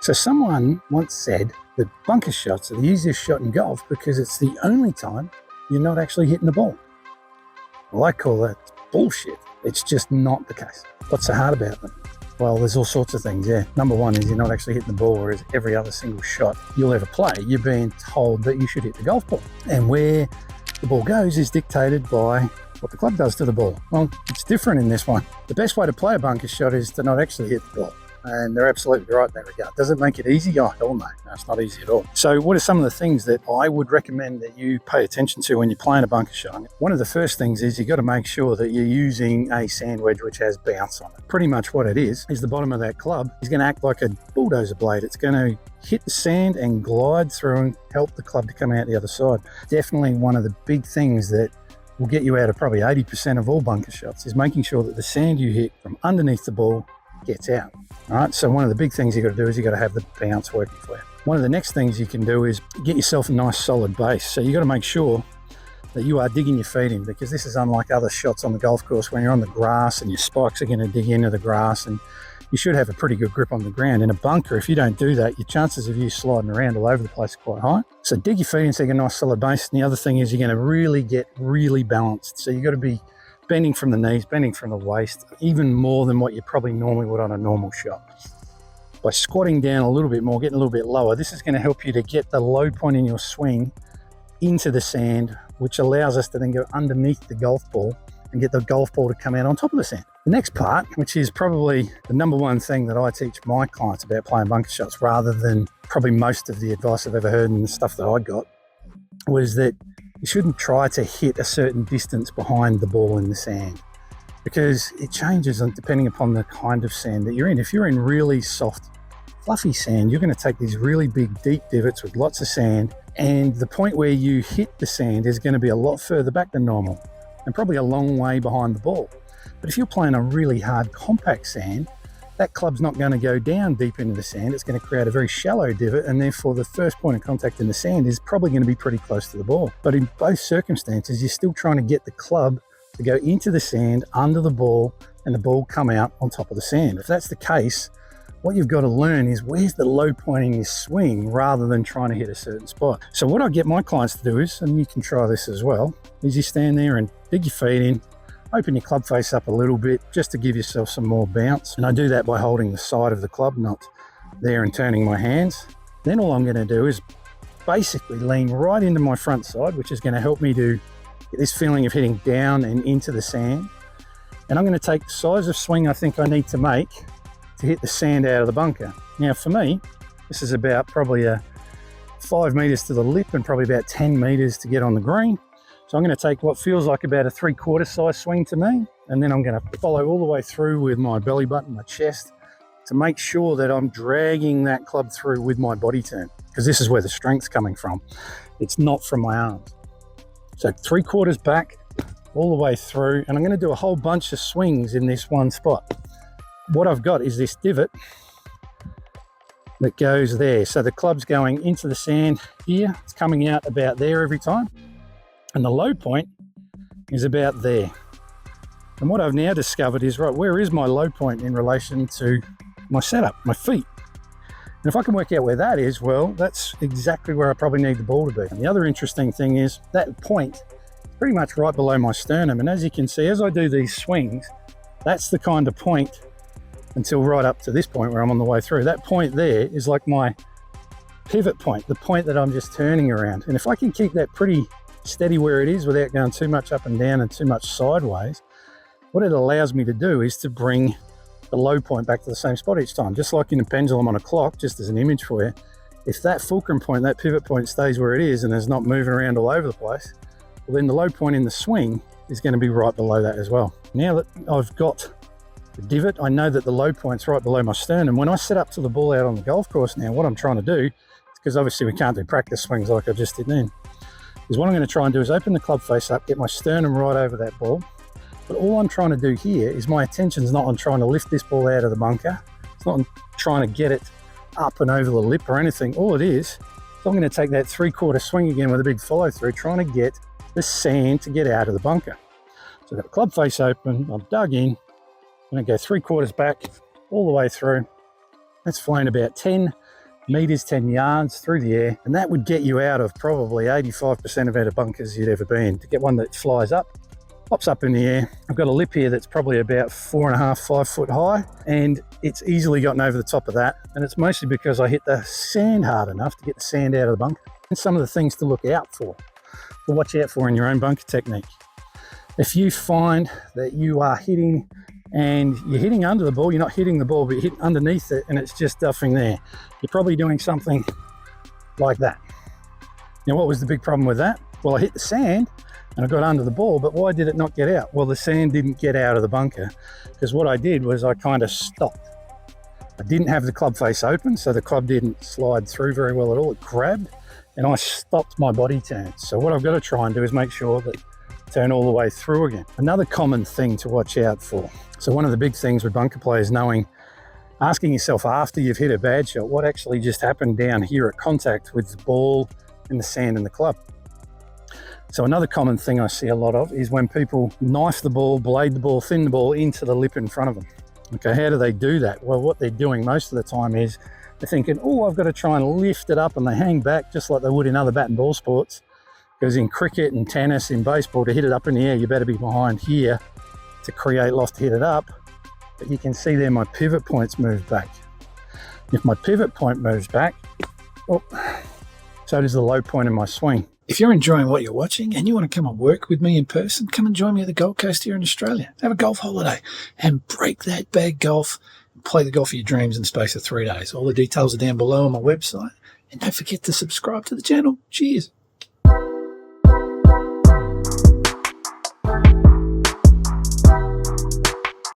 So someone once said that bunker shots are the easiest shot in golf because it's the only time you're not actually hitting the ball. Well, I call that bullshit. It's just not the case. What's so hard about them? Well, there's all sorts of things, yeah. Number one is you're not actually hitting the ball, whereas every other single shot you'll ever play, you're being told that you should hit the golf ball. And where the ball goes is dictated by what the club does to the ball. Well, it's different in this one. The best way to play a bunker shot is to not actually hit the ball. And they're absolutely right in that regard. Does it make it easy? Oh, hell no. No, it's not easy at all. So what are some of the things that I would recommend that you pay attention to when you're playing a bunker shot? One of the first things is you've got to make sure that you're using a sand wedge which has bounce on it. Pretty much what it is the bottom of that club is going to act like a bulldozer blade. It's going to hit the sand and glide through and help the club to come out the other side. Definitely one of the big things that will get you out of probably 80% of all bunker shots is making sure that the sand you hit from underneath the ball gets out. All right, so one of the big things you've got to do is you've got to have the bounce working for you. One of the next things you can do is get yourself a nice solid base. So you've got to make sure that you are digging your feet in, because this is unlike other shots on the golf course when you're on the grass and your spikes are going to dig into the grass and you should have a pretty good grip on the ground. In a bunker, if you don't do that, your chances of you sliding around all over the place are quite high. So dig your feet in so you get a nice solid base. And the other thing is you're going to really get really balanced. So you've got to be bending from the knees, bending from the waist, even more than what you probably normally would on a normal shot. By squatting down a little bit more, getting a little bit lower, this is going to help you to get the low point in your swing into the sand, which allows us to then go underneath the golf ball and get the golf ball to come out on top of the sand. The next part, which is probably the number one thing that I teach my clients about playing bunker shots, rather than probably most of the advice I've ever heard and the stuff that I got, was that you shouldn't try to hit a certain distance behind the ball in the sand, because it changes depending upon the kind of sand that you're in. If you're in really soft, fluffy sand, you're going to take these really big, deep divots with lots of sand, and the point where you hit the sand is going to be a lot further back than normal and probably a long way behind the ball. But if you're playing on really hard, compact sand, that club's not going to go down deep into the sand. It's going to create a very shallow divot, and therefore the first point of contact in the sand is probably going to be pretty close to the ball. But in both circumstances, you're still trying to get the club to go into the sand, under the ball, and the ball come out on top of the sand. If that's the case, what you've got to learn is where's the low point in your swing rather than trying to hit a certain spot. So what I get my clients to do is, and you can try this as well, is you stand there and dig your feet in, open your club face up a little bit just to give yourself some more bounce. And I do that by holding the side of the club, not there, and turning my hands. Then all I'm going to do is basically lean right into my front side, which is going to help me to get this feeling of hitting down and into the sand. And I'm going to take the size of swing I think I need to make to hit the sand out of the bunker. Now for me, this is about probably a 5 meters to the lip and probably about 10 meters to get on the green. So I'm going to take what feels like about a 3/4 size swing to me, and then I'm going to follow all the way through with my belly button, my chest, to make sure that I'm dragging that club through with my body turn, because this is where the strength's coming from. It's not from my arms. So 3/4 back, all the way through, and I'm going to do a whole bunch of swings in this one spot. What I've got is this divot that goes there. So the club's going into the sand here. It's coming out about there every time. And the low point is about there. And what I've now discovered is, right, where is my low point in relation to my setup, my feet? And if I can work out where that is, well, that's exactly where I probably need the ball to be. And the other interesting thing is that point is pretty much right below my sternum. And as you can see, as I do these swings, that's the kind of point until right up to this point where I'm on the way through. That point there is like my pivot point, the point that I'm just turning around. And if I can keep that pretty steady where it is without going too much up and down and too much sideways, what it allows me to do is to bring the low point back to the same spot each time. Just like in a pendulum on a clock, just as an image for you, if that fulcrum point, that pivot point stays where it is and is not moving around all over the place, well, then the low point in the swing is going to be right below that as well. Now that I've got the divot, I know that the low point's right below my sternum. When I set up to the ball out on the golf course now, what I'm trying to do, because obviously we can't do practice swings like I just did then, is what I'm going to try and do is open the club face up, get my sternum right over that ball. But all I'm trying to do here is my attention's not on trying to lift this ball out of the bunker. It's not on trying to get it up and over the lip or anything. All it is I'm going to take that 3/4 swing again with a big follow through, trying to get the sand to get out of the bunker. So I've got the club face open, I'm dug in, and I go 3/4 back all the way through. That's flown about 10 meters, 10 yards through the air, and that would get you out of probably 85% of out of bunkers you'd ever been. To get one that flies up, pops up in the air. I've got a lip here that's probably about 4.5, 5 foot high, and it's easily gotten over the top of that. And it's mostly because I hit the sand hard enough to get the sand out of the bunker. And some of the things to look out for, to watch out for in your own bunker technique. If you find that you are hitting and you're hitting under the ball, you're not hitting the ball, but you're hitting underneath it and it's just duffing there, you're probably doing something like that. Now, what was the big problem with that? Well, I hit the sand and I got under the ball, but why did it not get out? Well, the sand didn't get out of the bunker because what I did was I kind of stopped. I didn't have the club face open, so the club didn't slide through very well at all. It grabbed and I stopped my body turn. So what I've got to try and do is make sure that I turn all the way through again. Another common thing to watch out for. So one of the big things with bunker play is asking yourself after you've hit a bad shot, what actually just happened down here at contact with the ball and the sand and the club. So another common thing I see a lot of is when people knife the ball, blade the ball, thin the ball into the lip in front of them. Okay, how do they do that? Well, what they're doing most of the time is they're thinking, oh, I've got to try and lift it up, and they hang back just like they would in other bat and ball sports. Because in cricket and tennis, in baseball, to hit it up in the air, you better be behind here to create loft to hit it up. But you can see there my pivot points move back. If my pivot point moves back, oh, so does the low point in my swing. If you're enjoying what you're watching and you want to come and work with me in person, come and join me at the Gold Coast here in Australia. Have a golf holiday and break that bag golf and play the golf of your dreams in the space of 3 days. All the details are down below on my website. And don't forget to subscribe to the channel. Cheers.